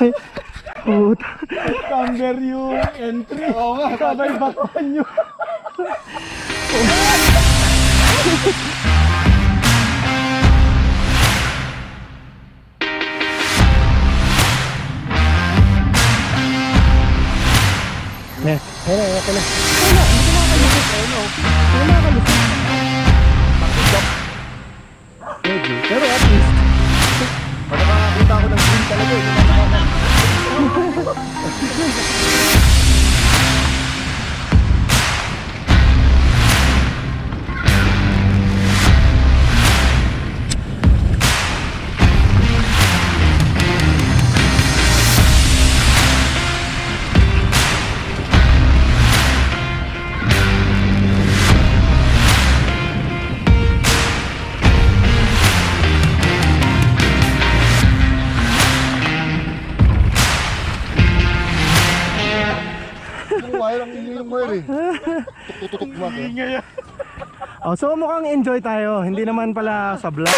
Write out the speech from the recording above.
Puta. Camber yung entry. Oo nga. Sabay bakuan nyo. Ne, ayun na, okay na. Medyo, pero at least. Pag makakita ako ng green talaga eh. Wire ang ingay ng wire eh. Tututok mo ako. Oh, so mukhang enjoy tayo. Hindi naman pala sa vlog.